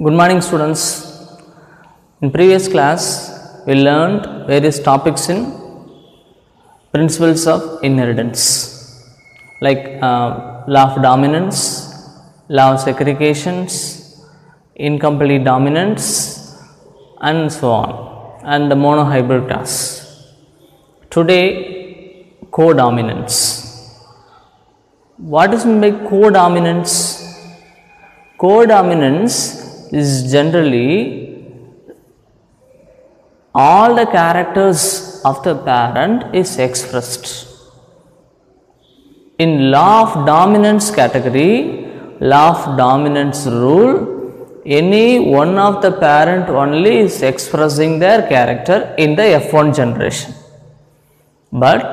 Good morning, students. In previous class, we learned various topics in principles of inheritance, like law of dominance, law of segregations, incomplete dominance, and so on, and the monohybrid class. Today, codominance. What is meant by codominance? Codominance is generally all the characters of the parent is expressed. In law of dominance category, law of dominance rule, any one of the parent only is expressing their character in the F1 generation. But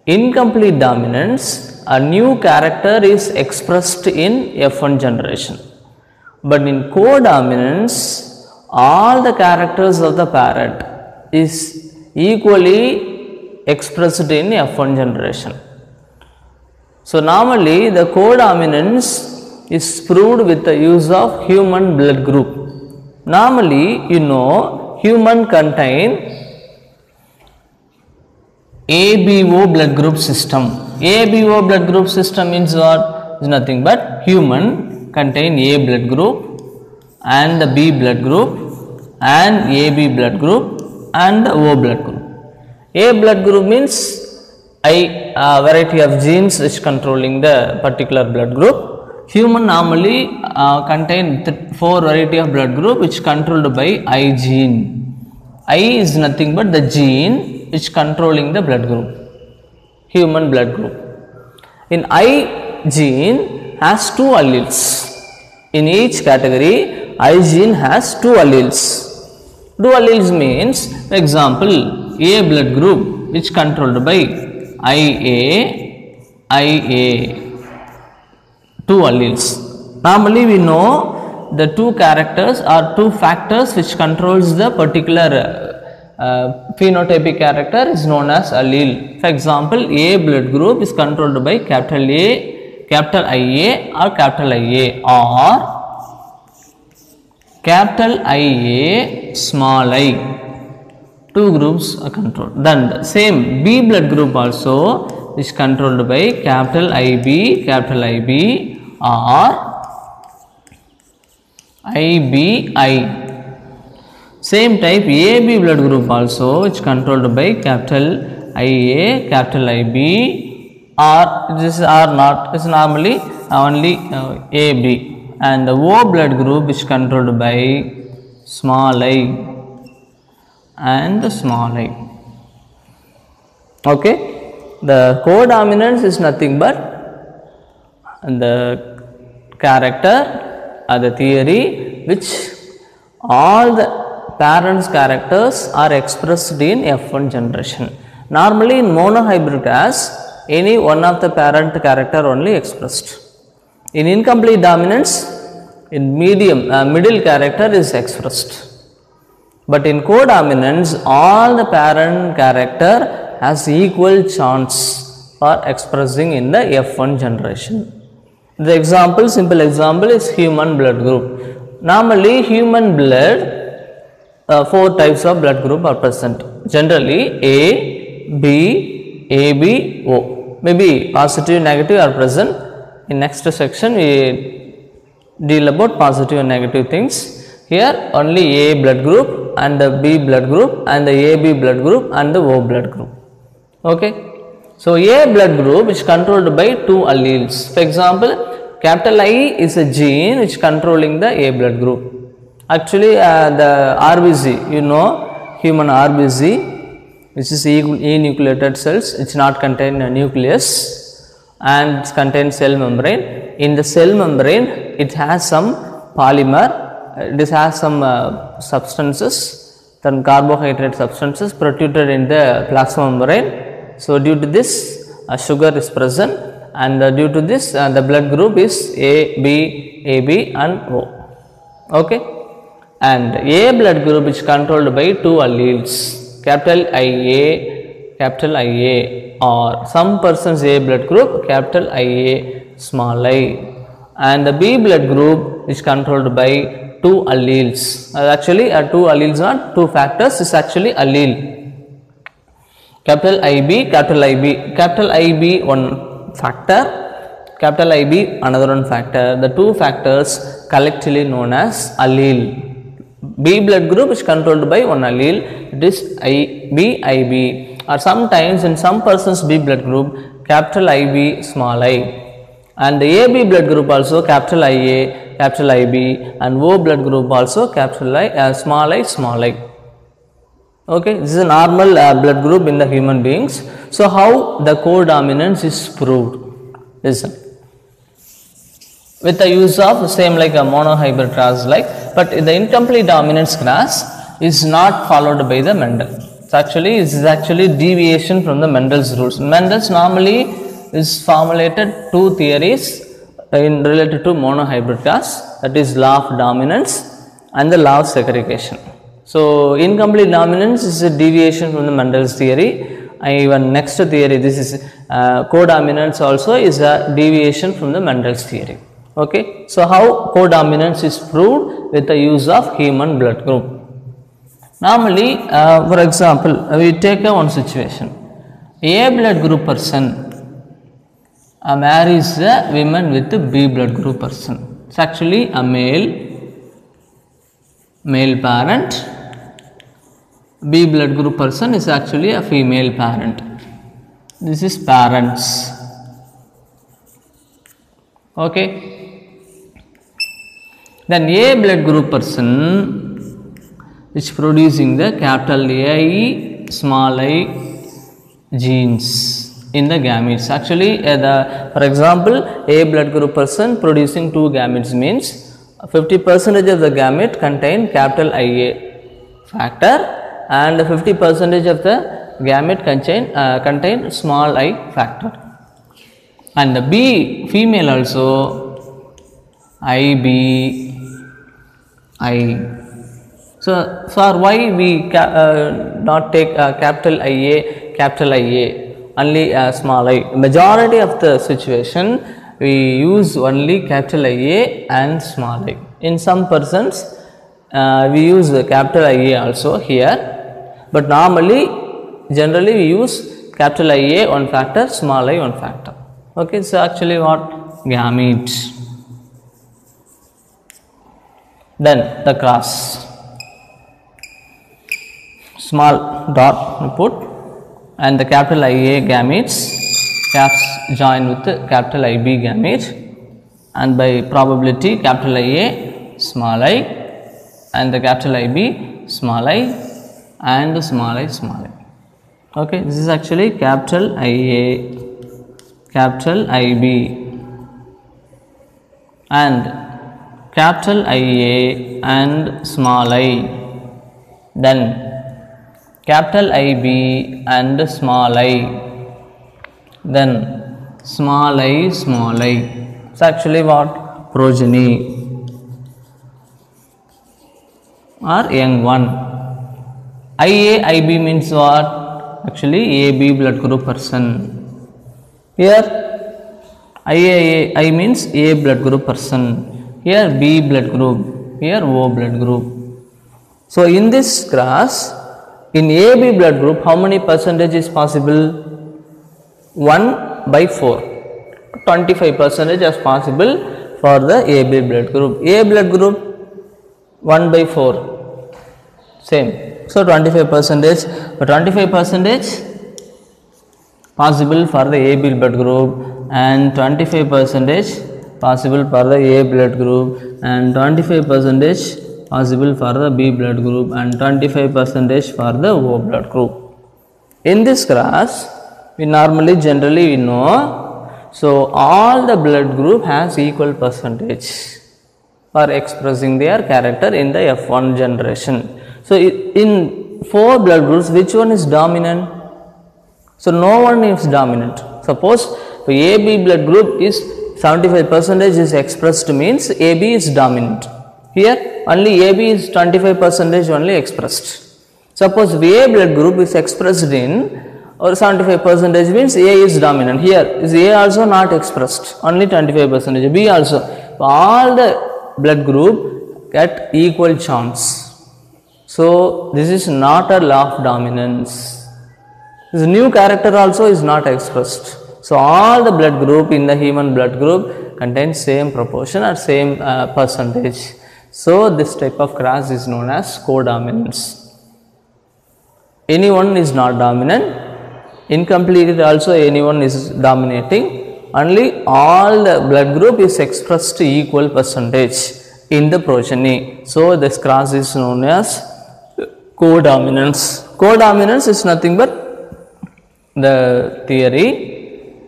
incomplete dominance, a new character is expressed in F1 generation. But in codominance, all the characters of the parent is equally expressed in F1 generation. So normally the codominance is proved with the use of human blood group. Normally, human contain ABO blood group system. ABO blood group system means what? Is nothing but human contain A blood group and the B blood group and AB blood group and the O blood group. A blood group means variety of genes which controlling the particular blood group. Human normally contain 4 variety of blood group which controlled by I gene. I is nothing but the gene which controlling the blood group, human blood group. In I gene has 2 alleles. In each category, I gene has 2 alleles. 2 alleles means, for example, A blood group which controlled by IA, 2 alleles. Normally we know the 2 characters or 2 factors which controls the particular phenotypic character is known as allele. For example, A blood group is controlled by capital A, capital IA or capital IA, or capital IA, small I. 2 groups are controlled. Then the same B blood group also is controlled by capital IB, or IBI. Same type AB blood group also which controlled by capital IA, capital IB, or this are not, is normally only AB, and the O blood group which controlled by small I and the small I. Okay, the codominance is nothing but the character or the theory which all the parents characters are expressed in F1 generation. Normally in monohybrid class, any one of the parent character only expressed. In incomplete dominance, in middle character is expressed. But in codominance, all the parent character has equal chance for expressing in the F1 generation. The example, simple example is human blood group. Normally human blood, 4 types of blood group are present. Generally A, B, AB, O. Maybe positive, negative are present. In next section we deal about positive and negative things. Here only A blood group and the B blood group and the AB blood group and the O blood group. Okay. So A blood group is controlled by 2 alleles. For example, capital I is a gene which controlling the A blood group. Actually the RBC, human RBC, which is enucleated cells, it's not contain a nucleus and it contains cell membrane. In the cell membrane, it has some polymer, it has some substances, then carbohydrate substances protruded in the plasma membrane. So due to this, sugar is present, and due to this, the blood group is A, B, AB and O. Okay. And A blood group is controlled by 2 alleles, capital IA, or some persons A blood group, capital IA, small I, and the B blood group is controlled by two alleles. Actually, two alleles, not two factors, is actually allele. Capital IB, capital IB, capital IB one factor, capital IB another one factor. The two factors collectively known as allele. B blood group is controlled by one allele, it is IB, or sometimes in some persons B blood group capital IB small I, and the AB blood group also capital IA, capital IB, and O blood group also capital I, small I. Okay, this is a normal blood group in the human beings. So how the codominance is proved? Listen. With the use of same like a monohybrid cross like, but the incomplete dominance cross is not followed by the Mendel. This is actually deviation from the Mendel's rules. Mendel's normally is formulated two theories related to monohybrid cross, that is law of dominance and the law of segregation. So incomplete dominance is a deviation from the Mendel's theory. Even next theory, this is codominance also is a deviation from the Mendel's theory. Okay, so how codominance is proved? With the use of human blood group. Normally, for example, we take one situation. A blood group person marries a woman with a B blood group person. It's actually a male parent. B blood group person is actually a female parent. This is parents. Okay. Then A blood group person is producing the capital A, small I genes in the gametes. Actually, for example, A blood group person producing two gametes means 50% of the gamete contain capital IA factor and 50% of the gamete contain small I factor. And the B female also IB I. So for why we not take capital IA, only small I. Majority of the situation we use only capital IA and small I. In some persons we use capital IA also here, but normally generally we use capital IA one factor, small I one factor. Okay, so actually what? Gametes. Then the cross, small dot put, and the capital IA gametes, caps join with the capital IB gamete, and by probability capital IA small I and the capital IB small I and small I. Okay, this is actually capital IA, capital IB and capital IA and small I, then capital IB and small I, then small I. It's actually what? Progeny or young one. IA, IB means what? Actually AB blood group person. Here I means A blood group person. Here B blood group, here O blood group. So in this cross, in AB blood group, how many percentage is possible? 1/4. 25% is possible for the AB blood group. A blood group 1/4. Same. So 25%, but 25% possible for the AB blood group and 25% possible for the A blood group and 25% possible for the B blood group and 25% for the O blood group. In this cross, we generally we know, so all the blood group has equal percentage for expressing their character in the F1 generation. So in 4 blood groups, which one is dominant? So no one is dominant. Suppose the AB blood group is 75% is expressed, means AB is dominant. Here only AB is 25% only expressed. Suppose A blood group is expressed in or 75% means A is dominant. Here is A also not expressed, only 25%. B also all the blood group get equal chance. So this is not a law of dominance. This new character also is not expressed. So all the blood group in the human blood group contains same proportion or same percentage. So this type of cross is known as codominance. Anyone is not dominant, incomplete also anyone is dominating, only all the blood group is expressed equal percentage in the progeny. So this cross is known as codominance. Codominance is nothing but the theory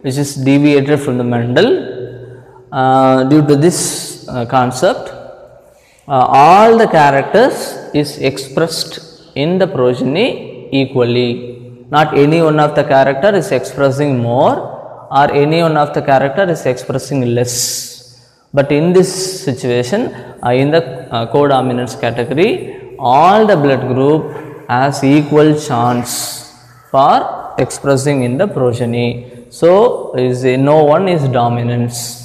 which is deviated from the Mendel. Due to this concept, all the characters is expressed in the progeny equally. Not any one of the character is expressing more or any one of the character is expressing less. But in this situation, in the codominance category, all the blood group has equal chance for expressing in the progeny. So no one is dominance.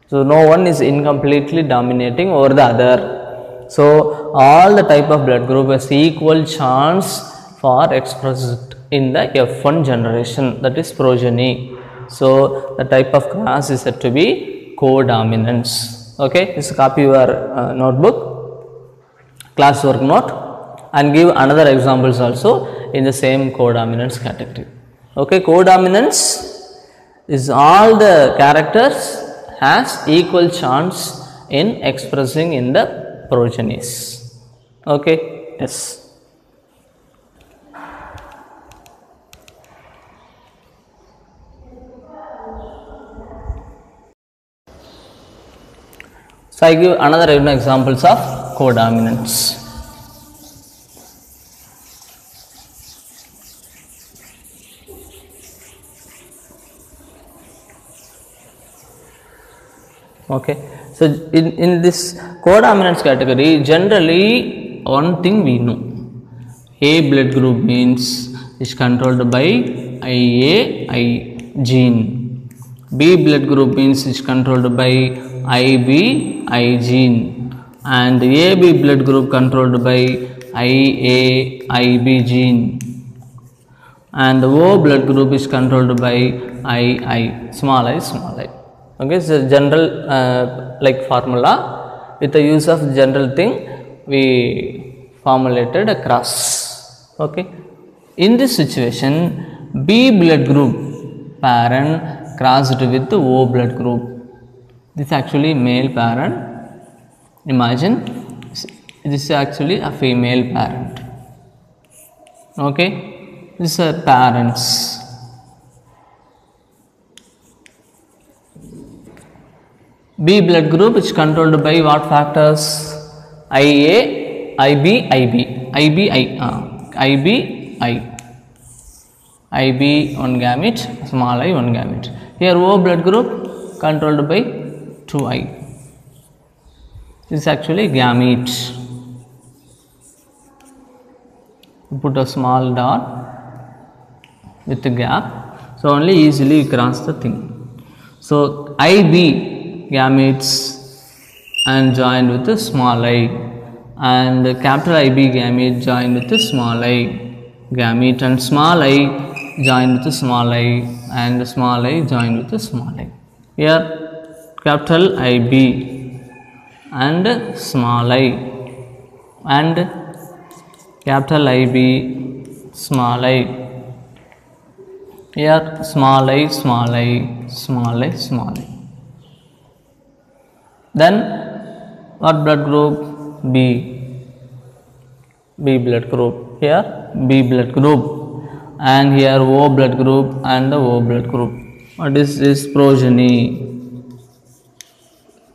So no one is incompletely dominating over the other. So all the type of blood group has equal chance for expressed in the F1 generation, that is progeny. So the type of cross is said to be codominance. Okay, just copy your notebook, classwork note, and give another examples also in the same codominance category. Okay, codominance is all the characters has equal chance in expressing in the progenies. Okay, yes. So I give another examples of codominance. Okay, so in this codominance category, generally one thing we know, A blood group means is controlled by IA gene, B blood group means is controlled by IB gene, and AB blood group controlled by IB gene, and O blood group is controlled by small I. Okay, so general like formula, with the use of general thing we formulated a cross. Okay, in this situation, B blood group parent crossed with the O blood group. This is actually male parent. Imagine this is actually a female parent. Okay, these are parents. B blood group is controlled by what factors? IA, IB, one gamete, small I one gamete. Here O blood group controlled by 2I. This is actually gamete. Put a small dot with a gap, so only easily cross the thing. So IB gametes and joined with a small I, and capital IB gamete joined with a small I gamete, and small I joined with a small I, and small I joined with a small I. Here capital IB and small I, and capital IB small I. Here small I, small I, small I, small I. Then what blood group? B blood group. Here B blood group, and here O blood group and the O blood group. What is this? Progeny.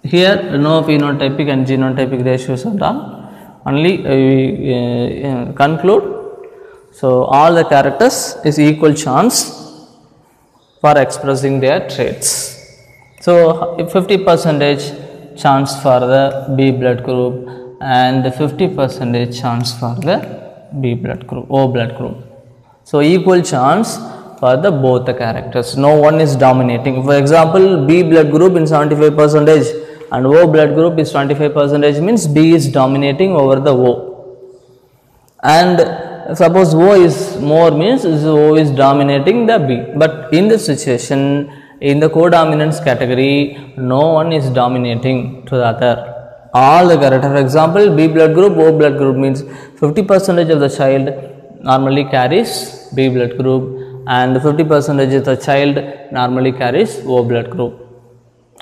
Here no phenotypic and genotypic ratios at all. Only we conclude. So all the characters is equal chance for expressing their traits. So 50% chance for the B blood group and 50% chance for the B blood group, O blood group. So equal chance for the both the characters. No one is dominating. For example, B blood group in 75%, and O blood group is 25%, means B is dominating over the O. And suppose O is more, means O is dominating the B. But in this situation, in the codominance category, no one is dominating to the other. All the character, for example, B blood group, O blood group, means 50% of the child normally carries B blood group, and 50% of the child normally carries O blood group.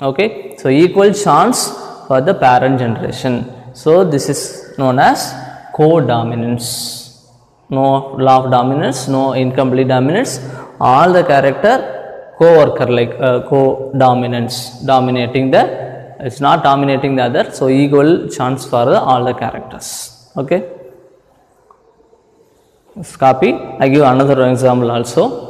Okay, so equal chance for the parent generation. So this is known as codominance. No law of dominance, no incomplete dominance. All the character co-worker, like co-dominance, dominating the. It's not dominating the other, so equal chance for all the characters. Okay. Let's copy. I give another example also.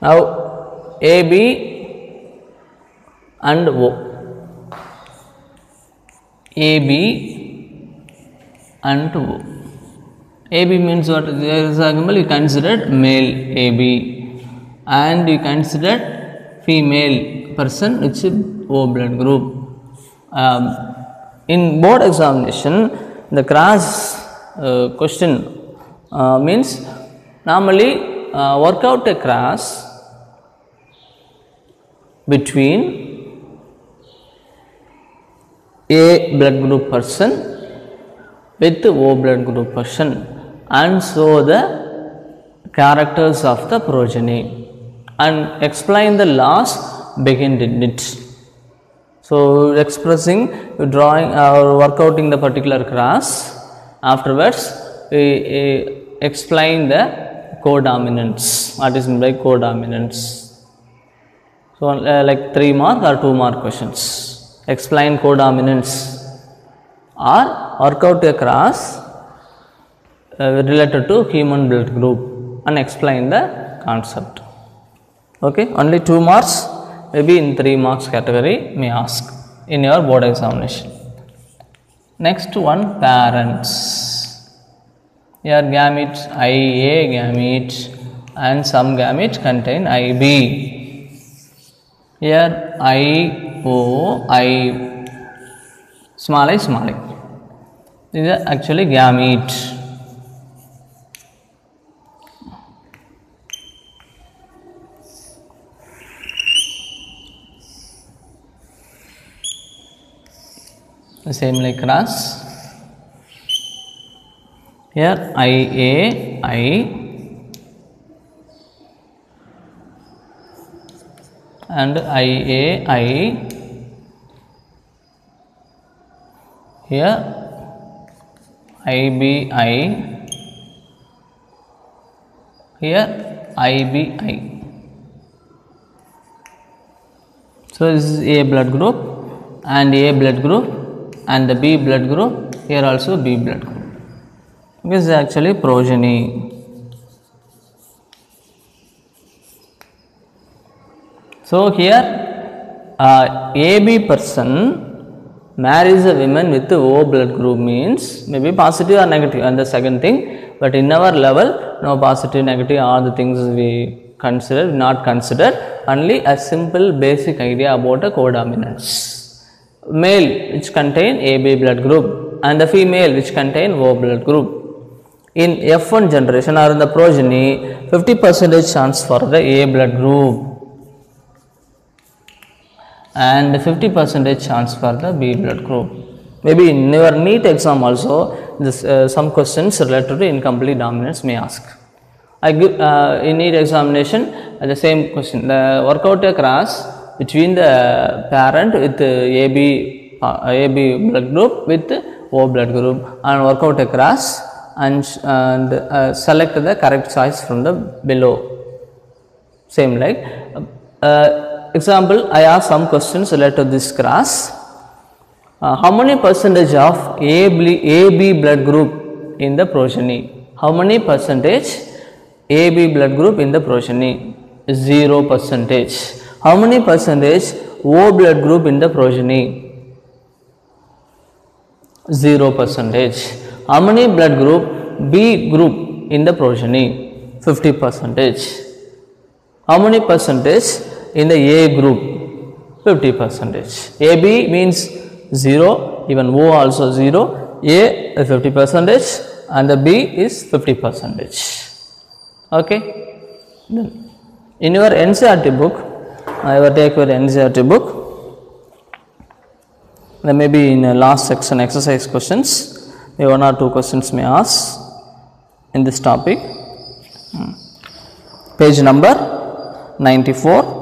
Now, AB and O. AB and O. AB means what? For example, you consider male AB, and you consider female person, which is O blood group. In board examination, the cross question means normally work out a cross between A blood group person with O blood group person and show the characters of the progeny and explain the laws behind it. So, expressing, drawing or work outing the particular cross, afterwards we explain the codominance. What is meant by codominance? So, like 3 mark or 2 mark questions. Explain codominance or work out a cross related to human blood group and explain the concept. Okay, only 2 marks, maybe in 3 marks category may ask in your board examination. Next one, parents. Here gametes IA gamete and some gametes contain IB. Here I, O, I, small I, small I. These are actually gamete. The same like cross. Here IA, I, and IA, I, here IB, I, here IB, I. So, this is A blood group and A blood group and the B blood group, here also B blood group. This is actually progeny. So, here AB person marries a woman with the O blood group, means maybe positive or negative, and the second thing, but in our level no positive, negative, all the things we consider, not consider, only a simple basic idea about a codominance. Male which contain AB blood group and the female which contain O blood group. In F1 generation or in the progeny, 50% chance for the A blood group and 50% chance for the B blood group. Maybe in your NEET exam also, this, some questions related to incomplete dominance may ask. I give in NEET examination the same question, the work out a cross between the parent with AB blood group with O blood group and work out a cross and select the correct choice from the below. Same like example, I ask some questions related to this cross. How many percentage of AB blood group in the progeny? How many percentage AB blood group in the progeny? 0%. How many percentage O blood group in the progeny? 0%. How many blood group B group in the progeny? 50%. How many percentage in the A group? 50%. AB means 0, even O also 0, A 50% and the B is 50%. Okay. Then in your NCERT book, I will take your NCERT book. There may be in the last section exercise questions, maybe 1 or 2 questions may ask in this topic. Page number 94.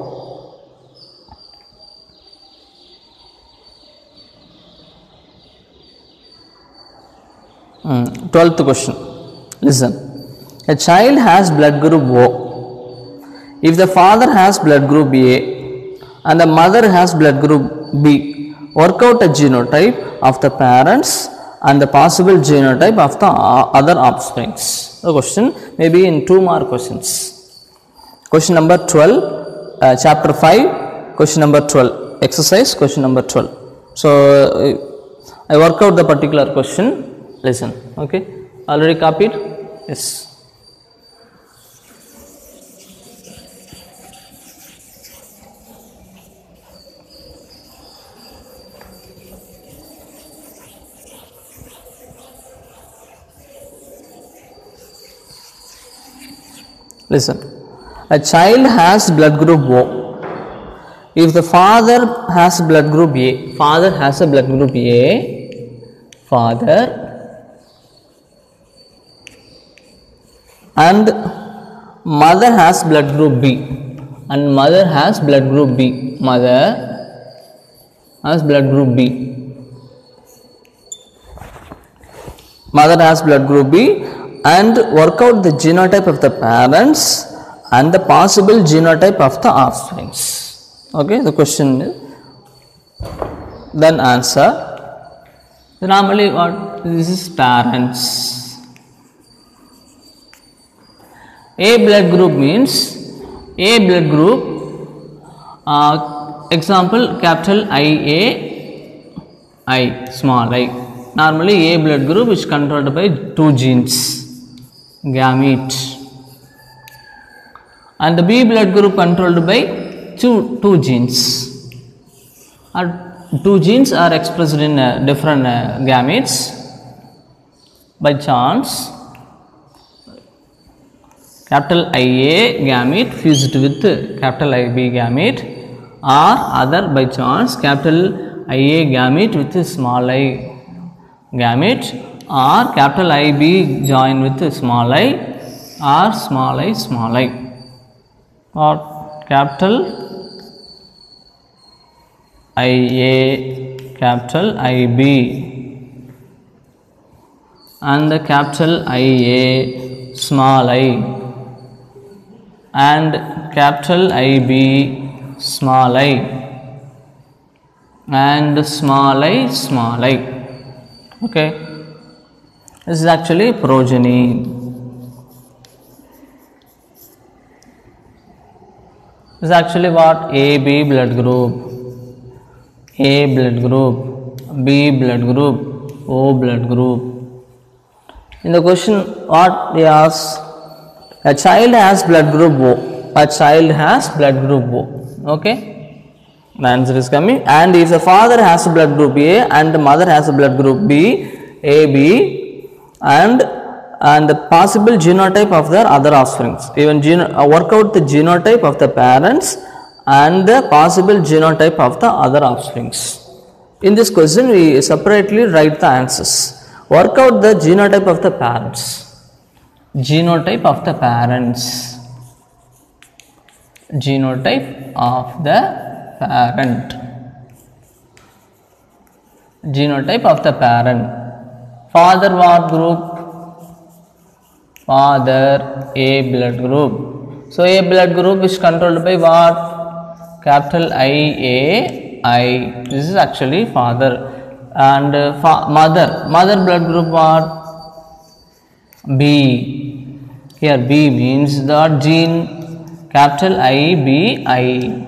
12th question. Listen. A child has blood group O. If the father has blood group A and the mother has blood group B, work out a genotype of the parents and the possible genotype of the other offsprings. The question may be in 2 more questions. Question number 12, chapter 5, question number 12, exercise question number 12. So, I work out the particular question. Listen, okay. Already copied? Yes. Listen, a child has blood group O. If the father has blood group A, father has a blood group A, father and mother has blood group B, and mother has blood group B, mother has blood group B, mother has blood group B, and work out the genotype of the parents and the possible genotype of the offsprings. Okay, the question is, then answer. Normally what this is parents. A blood group means A blood group, example capital I, small I. Normally A blood group is controlled by 2 genes, gamete, and the B blood group controlled by two genes. 2 genes are expressed in different gametes. By chance, capital IA gamete fused with capital IB gamete, or other by chance capital IA gamete with small I gamete, or capital IB join with small I, or small I, or capital IA, capital IB, and the capital IA, small I, and capital IB, small I, and small I. Okay, this is actually progeny. This is actually what? AB blood group, A blood group, B blood group, O blood group. In the question, what they ask? A child has blood group O. A child has blood group O. Okay. The answer is coming. And if the father has a blood group A and the mother has a blood group B, AB, and the possible genotype of their other offsprings. Even work out the genotype of the parents and the possible genotype of the other offsprings. In this question, we separately write the answers. Work out the genotype of the parents. Genotype of the parents. Genotype of the parent. Genotype of the parent. Father what group? Father A blood group. So A blood group is controlled by what? Capital I. This is actually father. And mother blood group what? B. Here B means the gene capital I, B, I.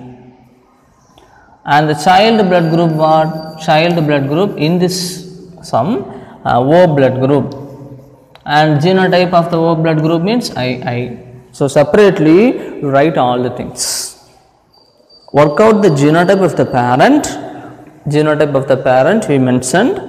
And the child blood group, what? Child blood group in this sum O blood group, and genotype of the O blood group means I. So separately you write all the things. Work out the genotype of the parent we mentioned,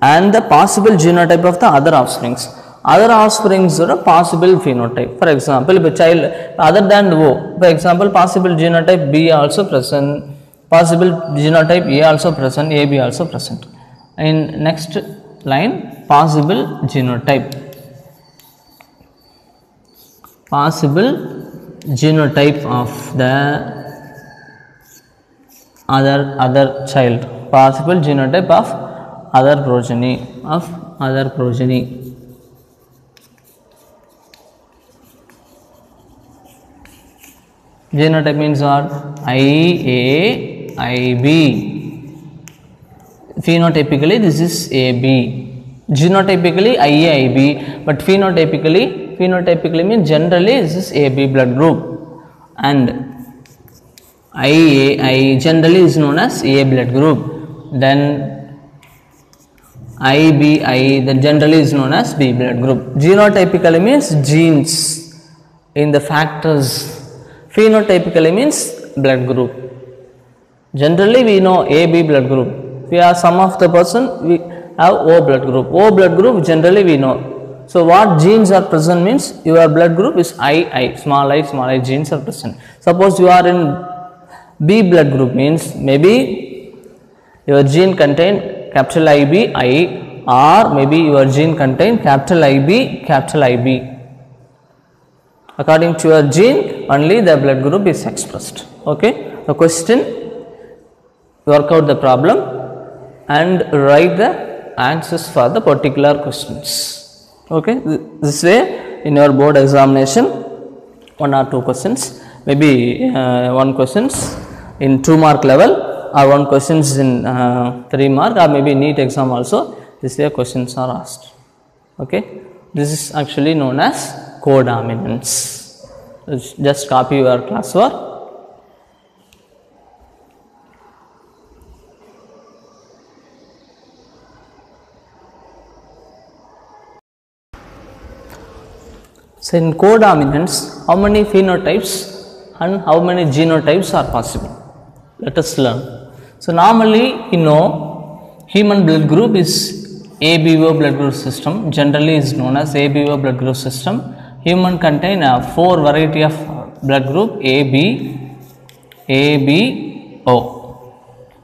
and the possible genotype of the other offsprings. Other offsprings are a possible phenotype. For example, if a child other than O, for example, possible genotype B also present, possible genotype A also present, AB also present. In next line, possible genotype. Possible genotype of the other child. Possible genotype of other progeny. Genotype means what? IA, IB. Phenotypically this is AB. Genotypically IA, IB, but phenotypically means generally this is AB blood group, and I generally is known as A blood group. Then IBI then generally is known as B blood group. Genotypically means genes in the factors. Phenotypically means blood group. Generally we know AB blood group. We are some of the person we have O blood group. O blood group generally we know. So what genes are present means your blood group is I, small I genes are present. Suppose you are in B blood group means maybe your gene contain capital IB, I, or maybe your gene contain capital IB, capital IB. According to your gene, only the blood group is expressed. Okay. The question, work out the problem and write the answers for the particular questions. Okay. This way, in your board examination, 1 or 2 questions, maybe 1 questions in 2 mark level, or 1 questions in 3 mark, or maybe NEET exam also. This way questions are asked. Okay. This is actually known as codominance. Just copy your classwork. So in codominance, how many phenotypes and how many genotypes are possible? Let us learn. So normally you know human blood group is ABO blood group system, generally is known as ABO blood group system. Human contain 4 variety of blood group AB, ABO.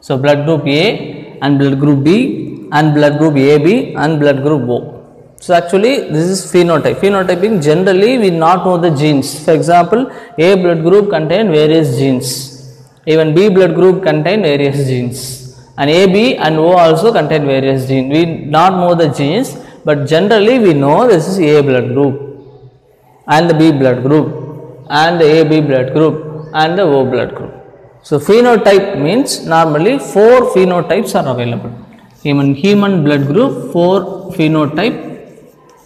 So blood group A and blood group B and blood group AB and blood group O. So actually this is phenotype. Phenotyping generally we not know the genes. For example, A blood group contain various genes. Even B blood group contain various genes. And AB and O also contain various genes. We not know the genes, but generally we know this is A blood group and the B blood group and the AB blood group and the O blood group. So phenotype means normally 4 phenotypes are available. Even human blood group 4 phenotype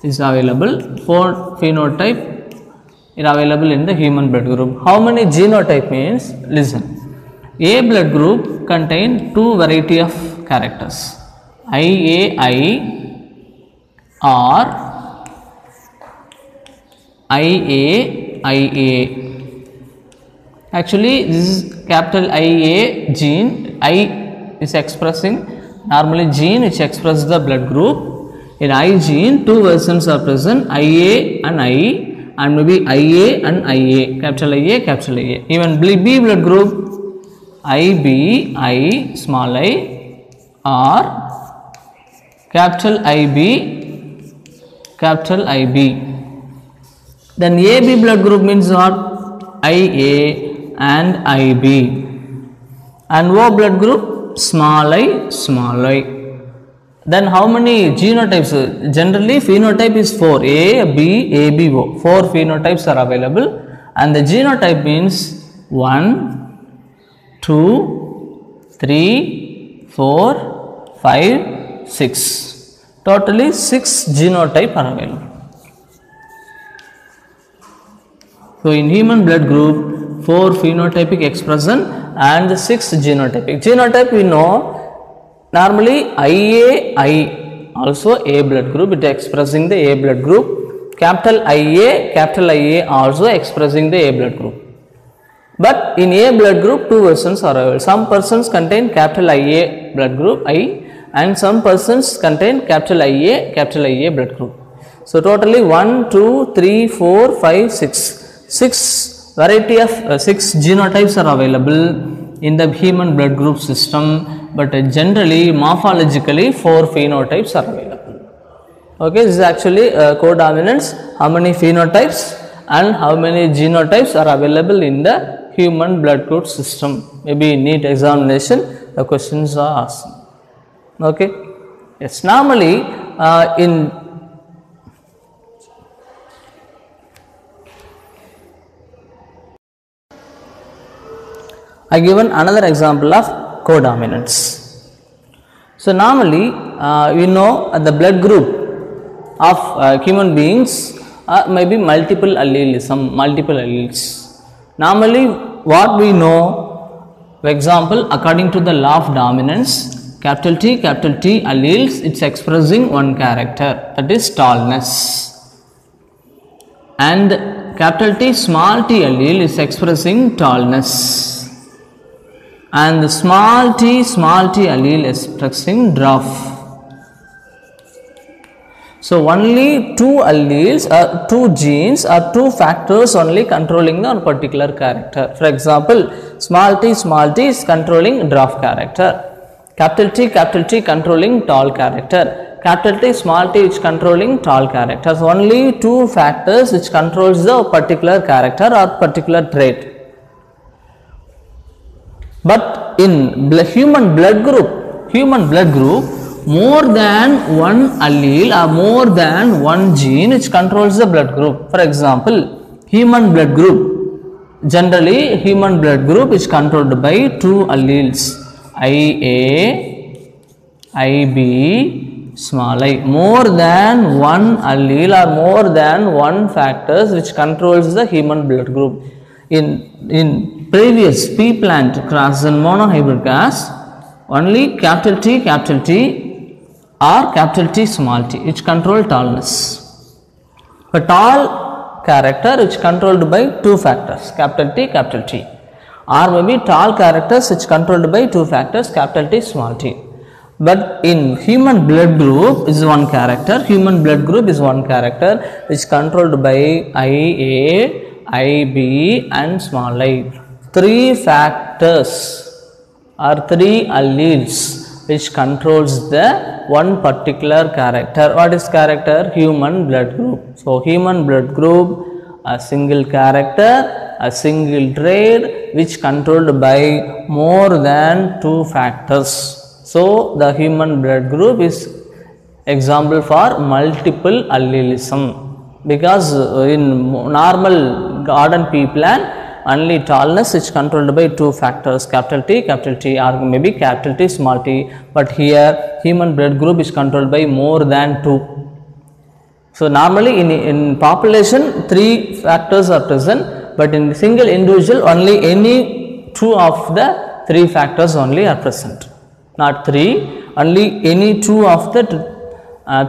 is available. 4 phenotype is available in the human blood group. How many genotype means? Listen. A blood group contain 2 variety of characters, IAI or IAIA. Actually this is capital IA gene. I is expressing normally gene which expresses the blood group. In I gene 2 versions are present, IA and I, and maybe IA and IA, capital IA, capital IA. Even B blood group IB, I, small I, or capital IB, capital IB. Then AB blood group means what? IA and IB. And O blood group small I, small I. Then how many genotypes? Generally phenotype is 4, A, B, AB, O. 4 phenotypes are available, and the genotype means 1, 2, 3, 4, 5, 6. Totally 6 genotype are available. So in human blood group, 4 phenotypic expression and 6 genotypic. Genotype we know, normally IA, also A blood group, it is expressing the A blood group. Capital IA also expressing the A blood group. But in A blood group, 2 versions are available. Some persons contain capital IA blood group I, and some persons contain capital IA blood group. So totally 1, 2, 3, 4, 5, 6. 6 variety of 6 genotypes are available in the human blood group system, but generally morphologically 4 phenotypes are available. Okay, this is actually codominance, how many phenotypes and how many genotypes are available in the human blood group system. Maybe in NEET examination the questions are asked. Okay, yes, normally I given another example of codominance. So normally we know the blood group of human beings may be multiple allelism, multiple alleles. Normally what we know, for example, according to the law of dominance, capital T alleles, it's expressing one character, that is tallness, and capital T small t allele is expressing tallness, and the small t allele is expressing dwarf. So only 2 alleles or 2 genes or 2 factors only controlling the particular character. For example, small t is controlling dwarf character, capital T controlling tall character, capital T small t is controlling tall character. So only 2 factors which controls the particular character or particular trait. But in human blood group, more than one allele or more than one gene which controls the blood group. For example, human blood group, generally human blood group is controlled by 2 alleles, IA, IB, small I. More than one allele or more than one factors which controls the human blood group. In previous pea plant crosson monohybrid gas, only capital T or capital T small t which control tallness. A tall character which controlled by 2 factors, capital T, or maybe tall characters which controlled by 2 factors, capital T small t. But in human blood group is one character, which controlled by IA, IB and small I. 3 factors or 3 alleles which controls the one particular character. What is character? Human blood group. So human blood group, a single character, a single trait which controlled by more than 2 factors. So the human blood group is example for multiple allelism, because in normal garden pea plant only tallness is controlled by 2 factors, capital T or maybe capital T small t, but here human blood group is controlled by more than 2. So normally in population 3 factors are present, but in single individual only any 2 of the 3 factors only are present, not 3, only any 2 of the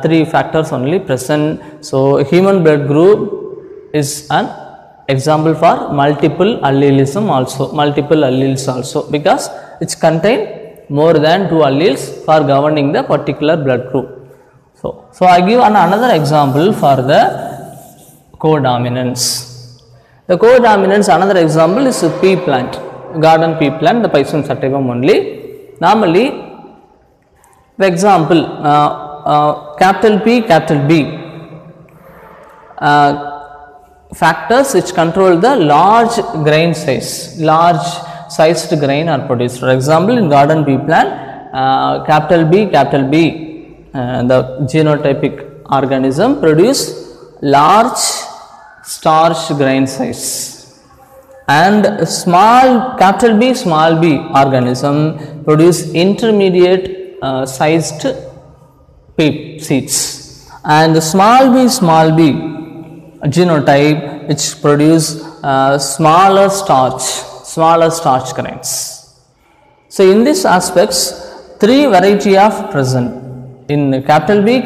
3 factors only present. So human blood group is an example for multiple allelism also, because it contain more than 2 alleles for governing the particular blood group. So I give another example for the codominance. The codominance, another example is pea plant, garden pea plant, the Pisum sativum only. Normally, for example, capital B, factors which control the large grain size, large sized grain are produced. For example, in garden pea plant, capital B, the genotypic organism produce large starch grain size, and capital B, small b organism produce intermediate sized pea seeds, and the small b genotype which produce smaller starch grains. So in these aspects, three variety of present in capital B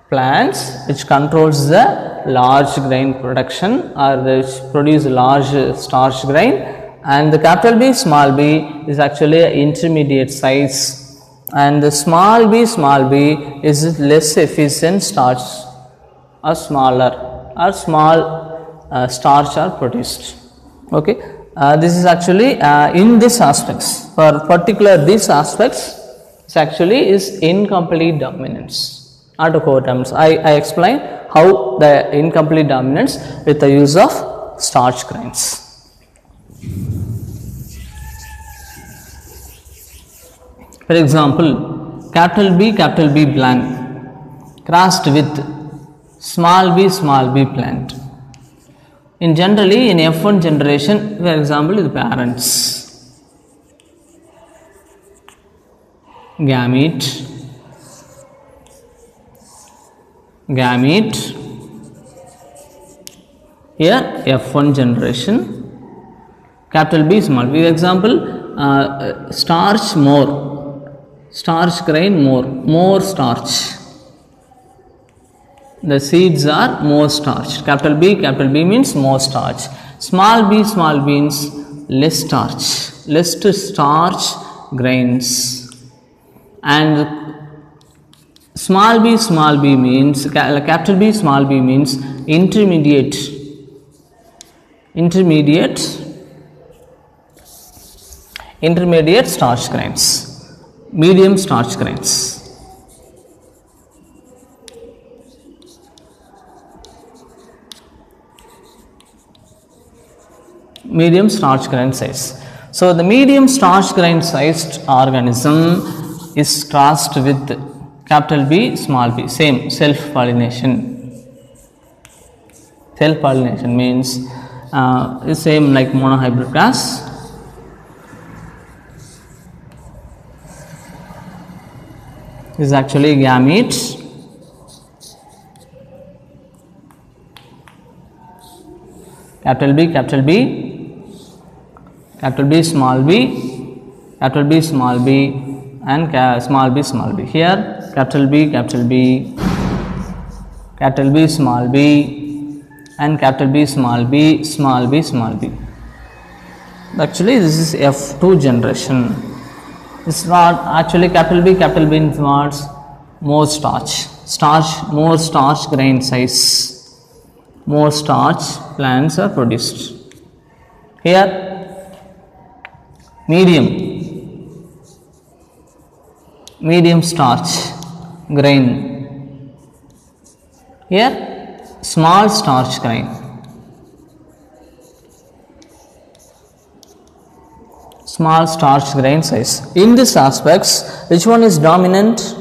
plants which controls the large grain production or which produce large starch grain, and the capital B small b is actually an intermediate size, and the small b is less efficient starch or smaller or small starch are produced. Okay, this is actually in these aspects, for particular these aspects, this actually is incomplete dominance, not a coterminous. I explain how the incomplete dominance with the use of starch grains. For example, capital B plant crossed with small b plant. In generally in F1 generation, for example, the parents, gamete, here F1 generation, capital B small b. For example, starch more, starch grain more starch. The seeds are more starch. Capital B means more starch. Small b means less starch grains. And small b means, capital B small b means intermediate starch grains, medium starch grains. Medium starch grain size. So the medium starch grain sized organism is crossed with capital B small b, same self pollination. Self pollination means same like monohybrid cross. This is actually gamete. Capital B small b, capital B small b, and small b. Here capital B small b, and capital B small b. Actually, this is F2 generation. It's not actually capital B means more more starch grain size, more starch plants are produced. Here medium starch grain, here small starch grain, small starch grain size. In these aspects, which one is dominant?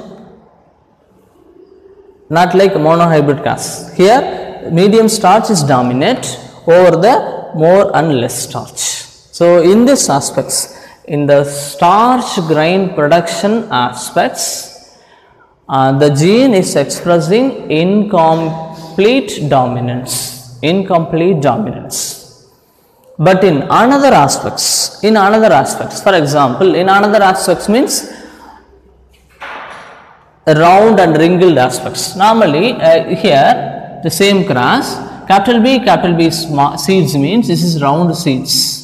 Not like monohybrid cas. Here medium starch is dominant over the more and less starch. So in these aspects, in the starch grain production aspects, the gene is expressing incomplete dominance. But in another aspects, for example, in another aspects means round and wrinkled aspects. Normally here the same cross, capital B seeds means this is round seeds.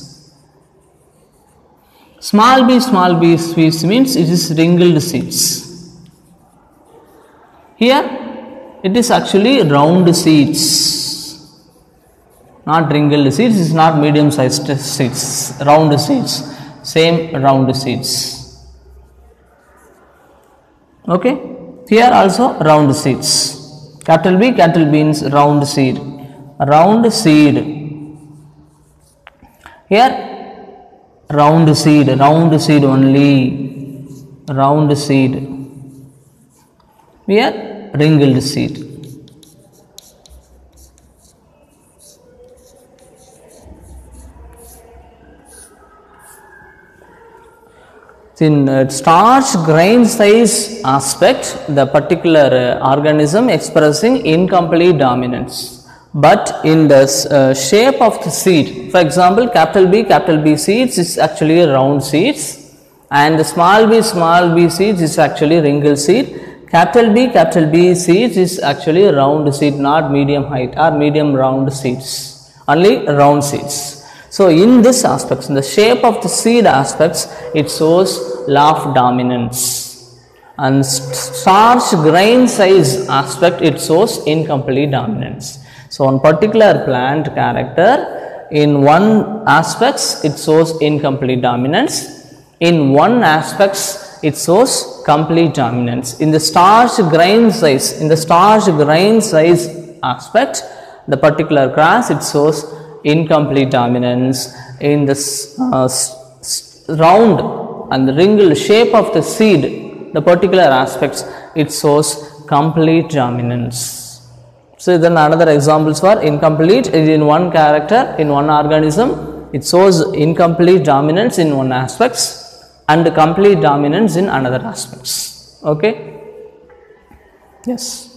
Small b seeds means it is wrinkled seeds. Here it is actually round seeds, not wrinkled seeds. It is not medium sized seeds, round seeds, same round seeds. Okay, here also round seeds. Capital B means round seed. Here round seed only, round seed. Here wrinkled seed. in starch grain size aspect, the particular organism expressing incomplete dominance. But in the shape of the seed, for example, capital B seeds is actually round seeds, and the small b seeds is actually wrinkled seed. Capital B seeds is actually round seed, not medium height or medium round seeds, only round seeds. So in this aspects, in the shape of the seed aspects, it shows law of dominance, and starch grain size aspect, it shows incomplete dominance. So on particular plant character, in one aspects it shows incomplete dominance, in one aspects it shows complete dominance. In the starch grain size, aspect, the particular grass, it shows incomplete dominance. In this round and the wrinkled shape of the seed, the particular aspects, it shows complete dominance. So then another examples for incomplete is in one character, in one organism, it shows incomplete dominance in one aspects and complete dominance in another aspects. Okay. Yes.